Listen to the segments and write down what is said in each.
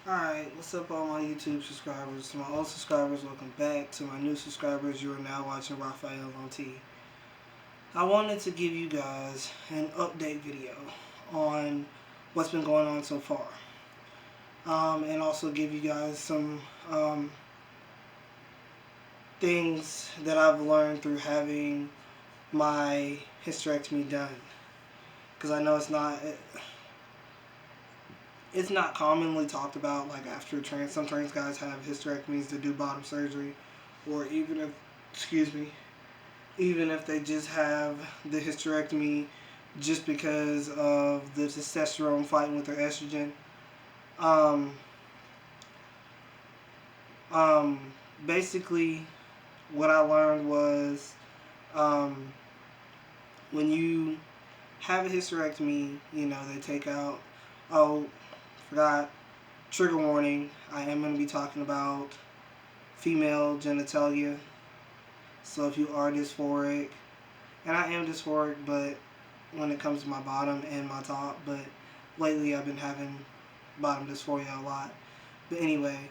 Alright, what's up all my YouTube subscribers? To my old subscribers, welcome back. To my new subscribers, you are now watching Raphael on T. I wanted to give you guys an update video on what's been going on so far. And also give you guys some things that I've learned through having my hysterectomy done. Because I know it's not commonly talked about, like after some trans guys have hysterectomies to do bottom surgery, or even if they just have the hysterectomy just because of the testosterone fighting with their estrogen. Um, um, Basically, what I learned was um, when you have a hysterectomy, they take out, oh, forgot, trigger warning, I am going to be talking about female genitalia. So if you are dysphoric, and I am dysphoric, but when it comes to my bottom and my top, but lately I've been having bottom dysphoria a lot. But anyway,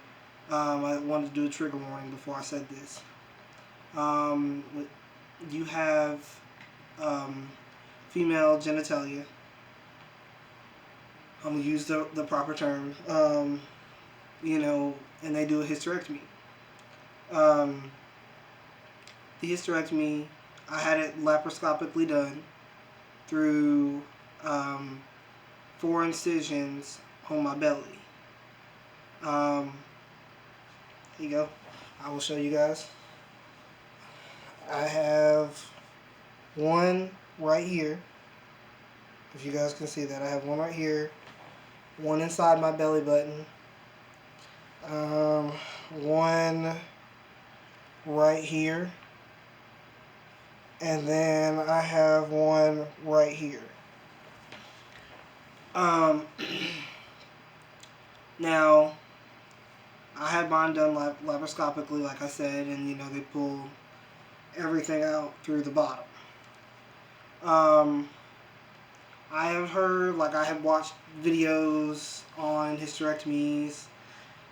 I wanted to do a trigger warning before I said this. You have female genitalia. I'm going to use the proper term. And they do a hysterectomy. Um, the hysterectomy, I had it laparoscopically done through 4 incisions on my belly. Here you go. I will show you guys. I have one right here. If you guys can see that, I have one right here. One inside my belly button. One right here. And then I have one right here. Now, I had mine done laparoscopically, like I said, and they pull everything out through the bottom. I have heard, I have watched videos on hysterectomies,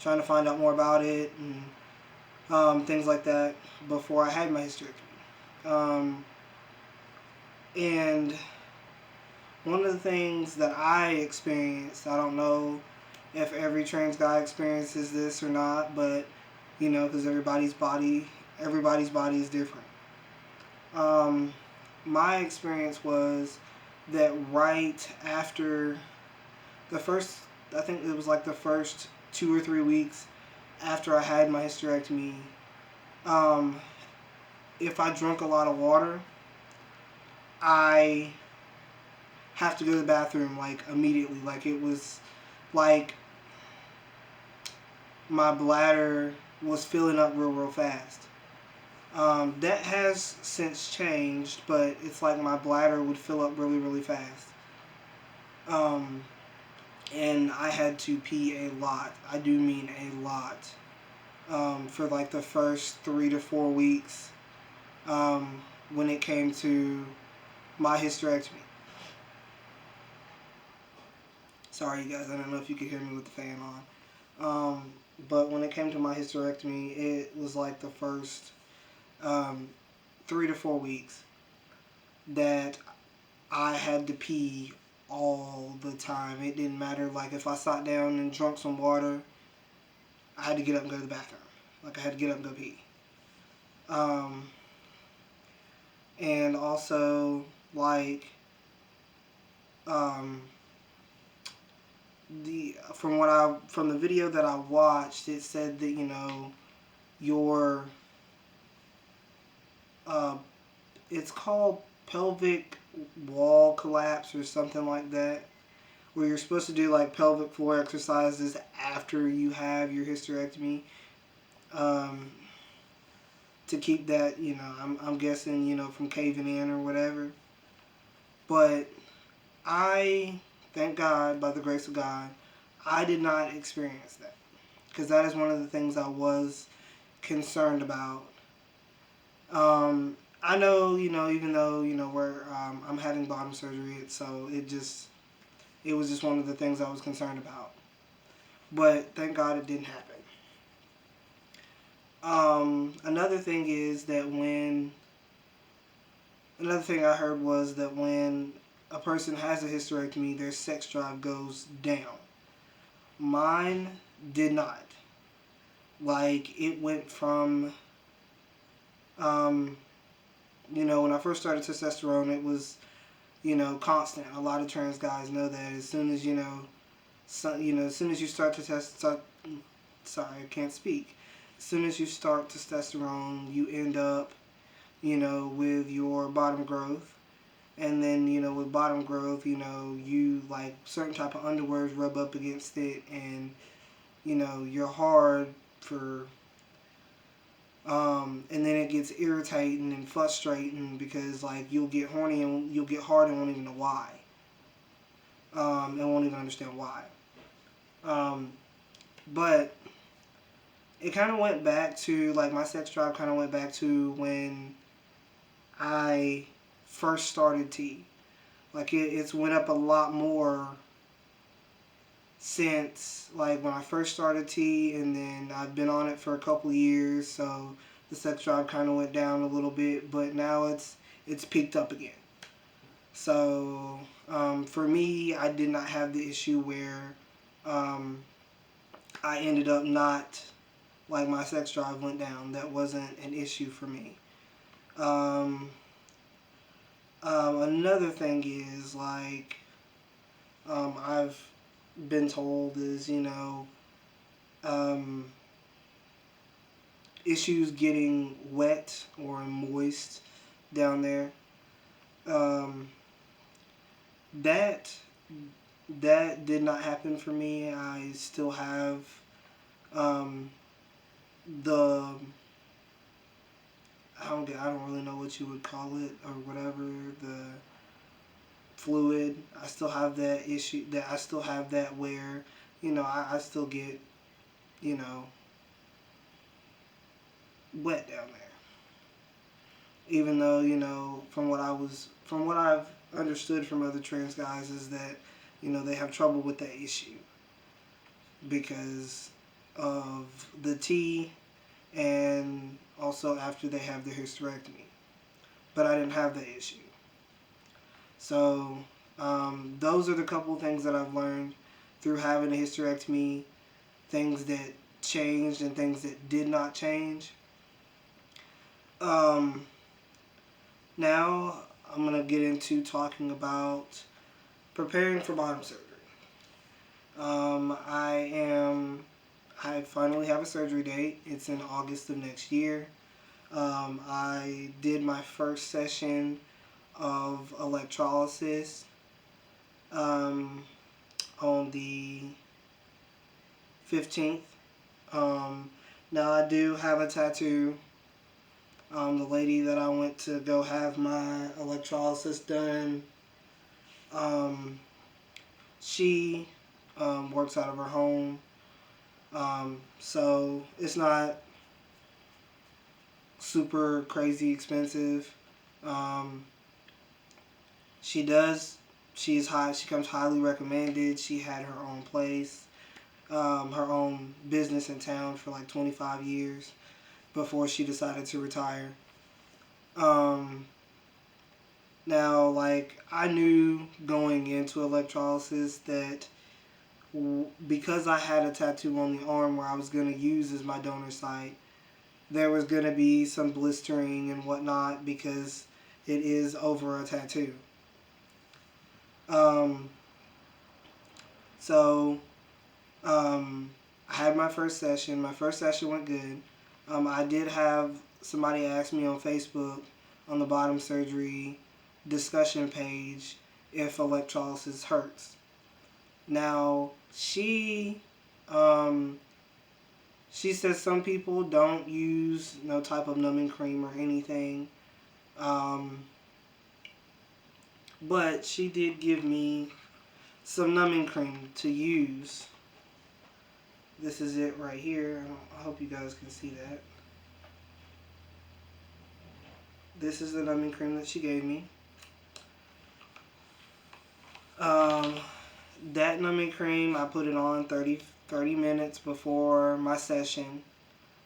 trying to find out more about it, and things like that before I had my hysterectomy. And one of the things that I experienced, I don't know if every trans guy experiences this or not, but because everybody's body is different. My experience was that right after the first, I think it was like the first 2 or 3 weeks after I had my hysterectomy, if I drank a lot of water, I have to go to the bathroom immediately. It was like my bladder was filling up real fast. That has since changed, but it's like my bladder would fill up really fast. And I had to pee a lot. I do mean a lot. For the first 3 to 4 weeks, when it came to my hysterectomy. Sorry, you guys, I don't know if you could hear me with the fan on. But when it came to my hysterectomy, it was like the first 3 to 4 weeks that I had to pee all the time. It didn't matter. If I sat down and drank some water, I had to get up and go to the bathroom. I had to get up and go pee. And also, from the video that I watched, it said that your it's called pelvic wall collapse or something like that, where you're supposed to do pelvic floor exercises after you have your hysterectomy, to keep that, I'm guessing, from caving in or whatever. But thank God, by the grace of God, I did not experience that, because that is one of the things I was concerned about. I know, even though, where I'm having bottom surgery, it was just one of the things I was concerned about. but thank God it didn't happen. Another thing is that another thing I heard was that when a person has a hysterectomy, their sex drive goes down. Mine did not. Like, it went from, um, when I first started testosterone, it was, constant. A lot of trans guys know that as soon as, as soon as you start to sorry, I can't speak. As soon as you start testosterone, you end up, with your bottom growth. And then, with bottom growth, you like certain type of underwears rub up against it, and, you're hard for, and then it gets irritating and frustrating because, like, you'll get horny and you'll get hard and won't even know why. And won't even understand why. But it kind of went back to, like, my sex drive kind of went back to when I first started T. Like, it's went up a lot more since, like, when I first started T, and then I've been on it for a couple of years, so the sex drive kind of went down a little bit, but now it's peaked up again. So, for me, I did not have the issue where I ended up not, like, my sex drive went down. That wasn't an issue for me. Another thing is, like, I've been told is, issues getting wet or moist down there. Um, that that did not happen for me. I still have um, the I don't really know what you would call it or whatever, the fluid. I still have that issue, that I still have that where, I still get, you know, wet down there. Even though, from what I've understood from other trans guys is that, they have trouble with that issue because of the T and also after they have the hysterectomy. But I didn't have that issue. So, those are the couple of things that I've learned through having a hysterectomy, things that changed and things that did not change. Now, I'm going to get into talking about preparing for bottom surgery. I finally have a surgery date. It's in August of next year. I did my first session of electrolysis on the 15th. Now I do have a tattoo. The lady that I went to go have my electrolysis done, she works out of her home. So it's not super crazy expensive. She comes highly recommended. She had her own place, her own business in town for like 25 years before she decided to retire. Now, like, I knew going into electrolysis that because I had a tattoo on the arm where I was going to use as my donor site, there was going to be some blistering and whatnot because it is over a tattoo. So, I had my first session. My first session went good. I did have somebody ask me on Facebook on the bottom surgery discussion page if electrolysis hurts. Now, she says some people don't use no type of numbing cream or anything. But she did give me some numbing cream to use. This is it right here. I hope you guys can see that. This is the numbing cream that she gave me. that numbing cream, I put it on 30 minutes before my session,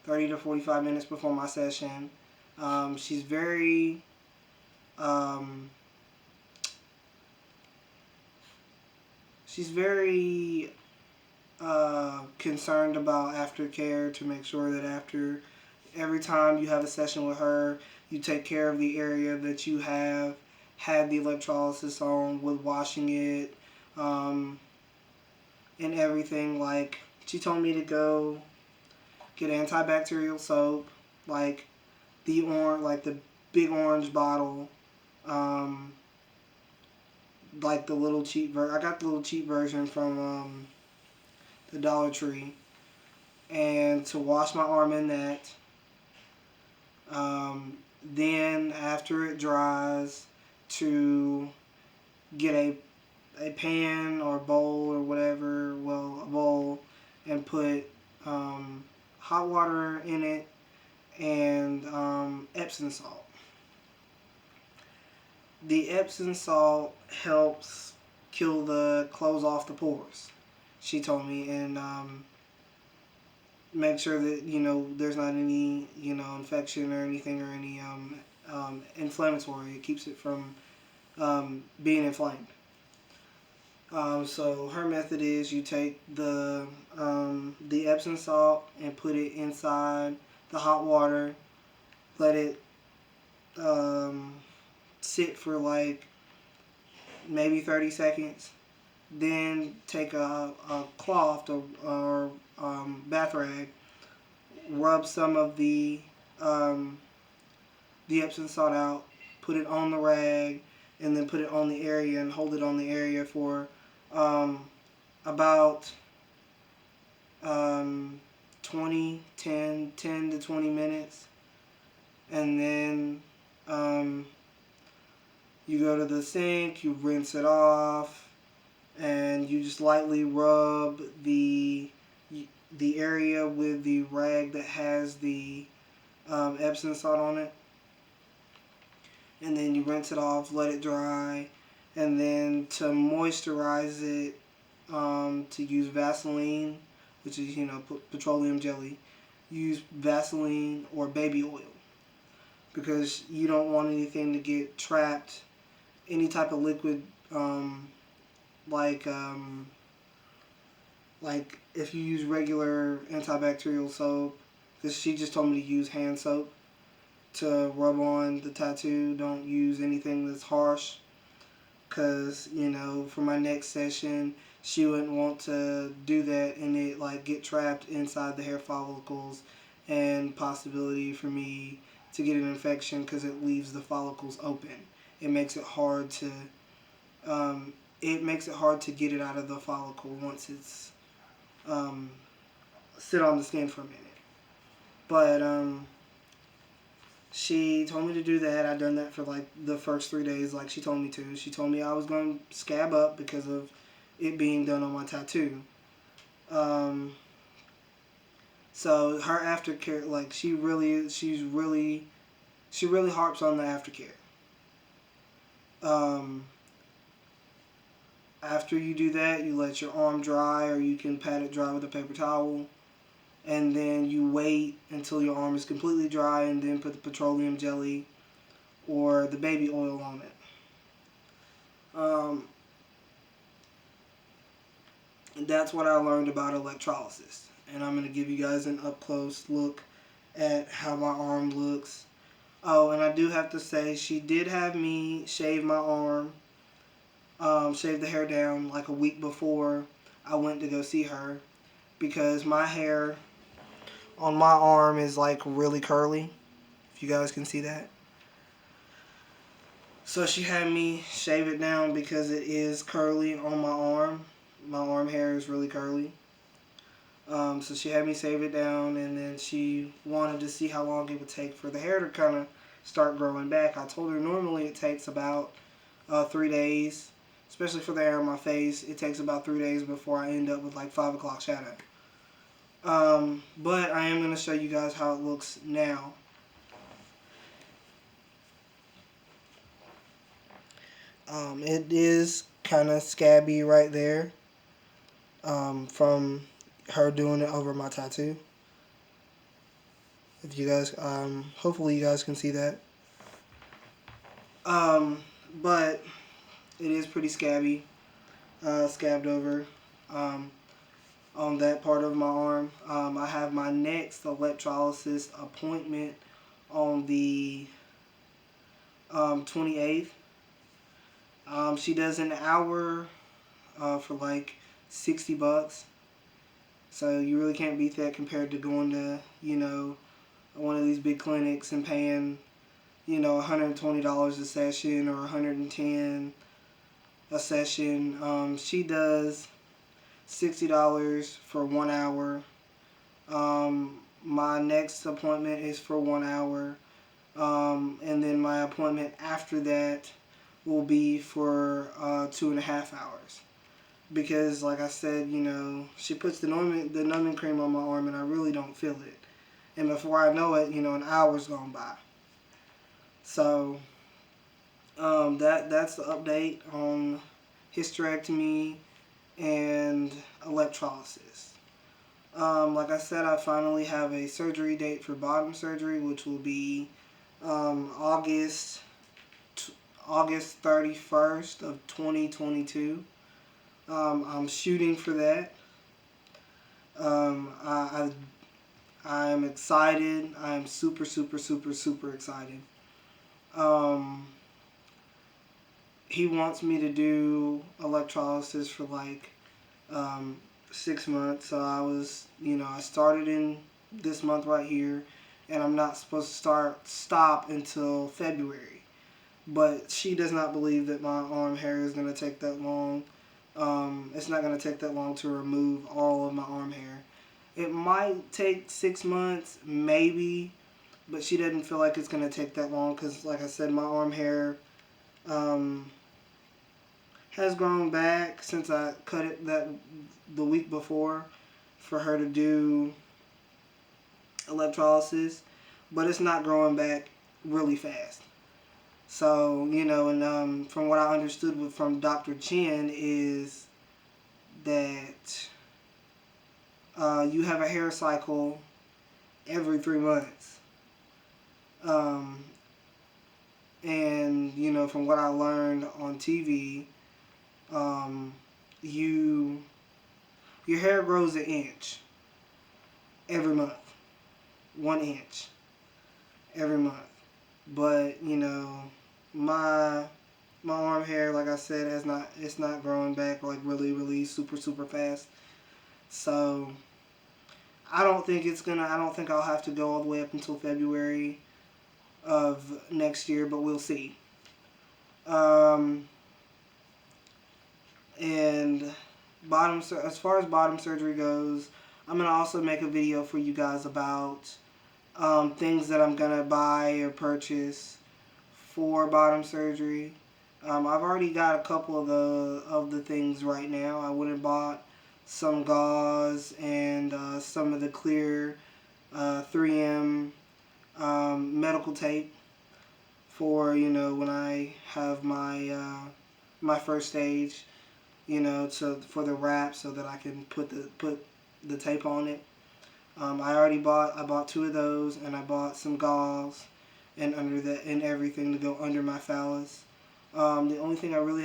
30 to 45 minutes before my session. She's very, um, she's very concerned about aftercare to make sure that after every time you have a session with her, you take care of the area that you have had the electrolysis on with washing it, um, and everything. Like, she told me to go get antibacterial soap, like the big orange bottle, um, like the little cheap I got the little cheap version from the Dollar Tree, and to wash my arm in that. Then after it dries, to get a pan or bowl or whatever, well, a bowl, and put hot water in it and Epsom salt. The Epsom salt helps kill the close off the pores, she told me, and make sure that there's not any infection or anything or any inflammatory. It keeps it from being inflamed. So her method is you take the Epsom salt and put it inside the hot water, let it sit for like maybe 30 seconds. Then take a cloth or bath rag, rub some of the Epsom salt out, put it on the rag, and then put it on the area and hold it on the area for about 10 to 20 minutes. And then you go to the sink, you rinse it off, and you just lightly rub the area with the rag that has the Epsom salt on it. And then you rinse it off, let it dry, and then to moisturize it, to use Vaseline, which is petroleum jelly. Use Vaseline or baby oil, because you don't want anything to get trapped. Any type of liquid, like if you use regular antibacterial soap, because she just told me to use hand soap to rub on the tattoo. Don't use anything that's harsh, because for my next session she wouldn't want to do that and it like get trapped inside the hair follicles, and possibility for me to get an infection because it leaves the follicles open. It makes it hard to get it out of the follicle once it's sit on the skin for a minute. But she told me to do that. I done that for like the first 3 days, like she told me to. She told me I was going to scab up because of it being done on my tattoo. So her aftercare, like she really harps on the aftercare. After you do that, you let your arm dry, or you can pat it dry with a paper towel. And then you wait until your arm is completely dry, and then put the petroleum jelly or the baby oil on it. And that's what I learned about electrolysis. And I'm going to give you guys an up-close look at how my arm looks. Oh, and I do have to say, she did have me shave my arm, shave the hair down like a week before I went to go see her, because my hair on my arm is like really curly, if you guys can see that. So she had me shave it down because it is curly on my arm. My arm hair is really curly. So she had me shave it down, and then she wanted to see how long it would take for the hair to kind of start growing back. I told her normally it takes about 3 days, especially for the hair on my face. It takes about 3 days before I end up with like 5 o'clock shadow. But I am going to show you guys how it looks now. It is kind of scabby right there. from her doing it over my tattoo. If you guys, hopefully you guys can see that. But it is pretty scabby, scabbed over on that part of my arm. I have my next electrolysis appointment on the 28th. She does an hour for like $60. So you really can't beat that compared to going to, one of these big clinics and paying, $120 a session or $110 a session. She does $60 for 1 hour. My next appointment is for 1 hour. And then my appointment after that will be for 2.5 hours. Because, like I said, she puts the numbing cream on my arm and I really don't feel it. And before I know it, an hour's gone by. So, that's the update on hysterectomy and electrolysis. Like I said, I finally have a surgery date for bottom surgery, which will be August 31st of 2022. I'm shooting for that. I'm excited. I'm super, super, super, super excited. He wants me to do electrolysis for like 6 months. So I started in this month right here, and I'm not supposed to stop until February. But she does not believe that my arm hair is going to take that long. It's not going to take that long to remove all of my arm hair. It might take 6 months, maybe, but she doesn't feel like it's going to take that long because, like I said, my arm hair has grown back since I cut it the week before for her to do electrolysis, but it's not growing back really fast. So, and from what I understood from Dr. Chen is that you have a hair cycle every 3 months. And, from what I learned on TV, your hair grows 1 inch every month. 1 inch every month. But, my arm hair, like I said, it's not growing back like really, really super, super fast. So I don't think I'll have to go all the way up until February of next year, but we'll see. And as far as bottom surgery goes, I'm going to also make a video for you guys about things that I'm going to buy or purchase for bottom surgery. I've already got a couple of the things right now. I went and bought some gauze and some of the clear 3M medical tape for when I have my first stage, for the wrap so that I can put the tape on it. I bought 2 of those, and I bought some gauze and everything to go under my phallus. The only thing I really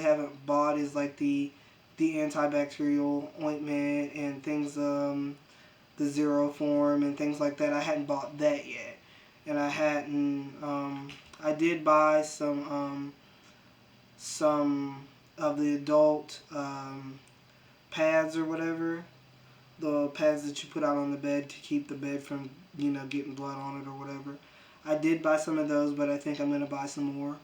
haven't bought is like the antibacterial ointment and things, the zero form and things like that. I hadn't bought that yet, and I did buy some of the adult pads or whatever, the pads that you put out on the bed to keep the bed from getting blood on it or whatever. I did buy some of those, but I think I'm gonna buy some more.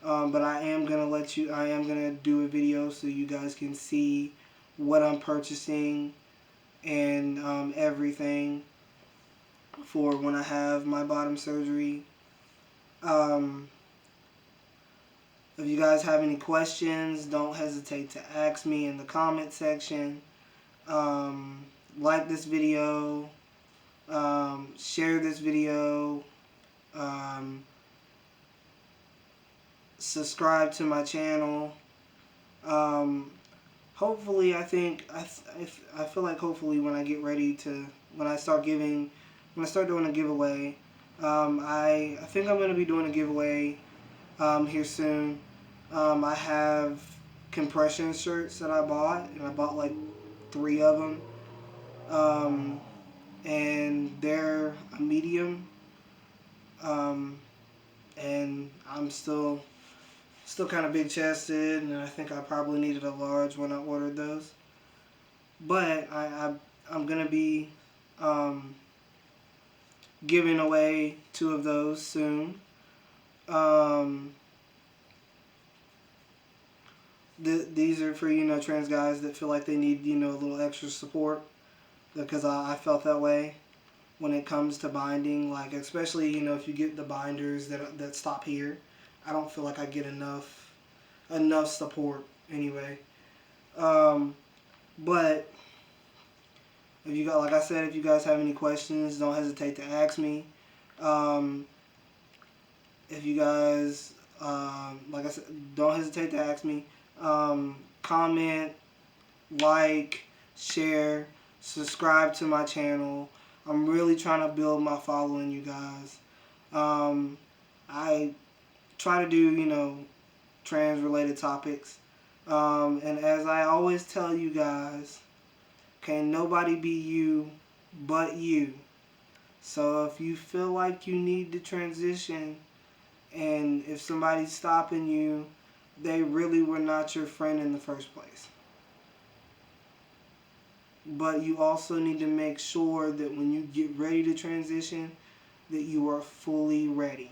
But I am gonna do a video so you guys can see what I'm purchasing and everything for when I have my bottom surgery. If you guys have any questions, don't hesitate to ask me in the comment section. Like this video, share this video, subscribe to my channel. hopefully, I feel like hopefully when I get ready to, when I start giving, when I start doing a giveaway, I think I'm going to be doing a giveaway here soon. I have compression shirts that I bought, and I bought like 3 of them. Um, and they're a medium. Um, and I'm still kind of big chested, and I think I probably needed a large when I ordered those. But I'm gonna be um, giving away 2 of those soon. Um, these are for trans guys that feel like they need a little extra support, because I felt that way when it comes to binding. Like, especially if you get the binders that stop here, I don't feel like I get enough support anyway. Um, but if you got, like I said, if you guys have any questions, don't hesitate to ask me. Um, if you guys, like I said, don't hesitate to ask me. Comment, like, share, subscribe to my channel. I'm really trying to build my following, you guys. I try to do, trans related topics. And as I always tell you guys, can nobody be you but you. So if you feel like you need to transition, and if somebody's stopping you, they really were not your friend in the first place. But you also need to make sure that when you get ready to transition, that you are fully ready.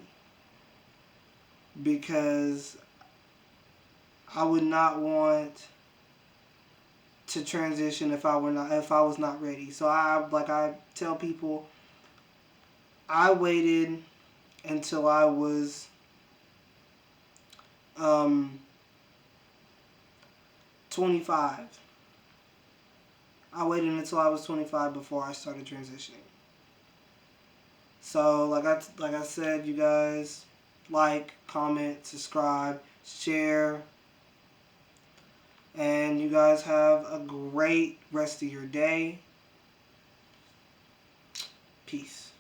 Because I would not want to transition if I was not ready. So I tell people, I waited until I was um, 25. I waited until I was 25 before I started transitioning. So like I said, you guys, like, comment, subscribe, share, and you guys have a great rest of your day. Peace.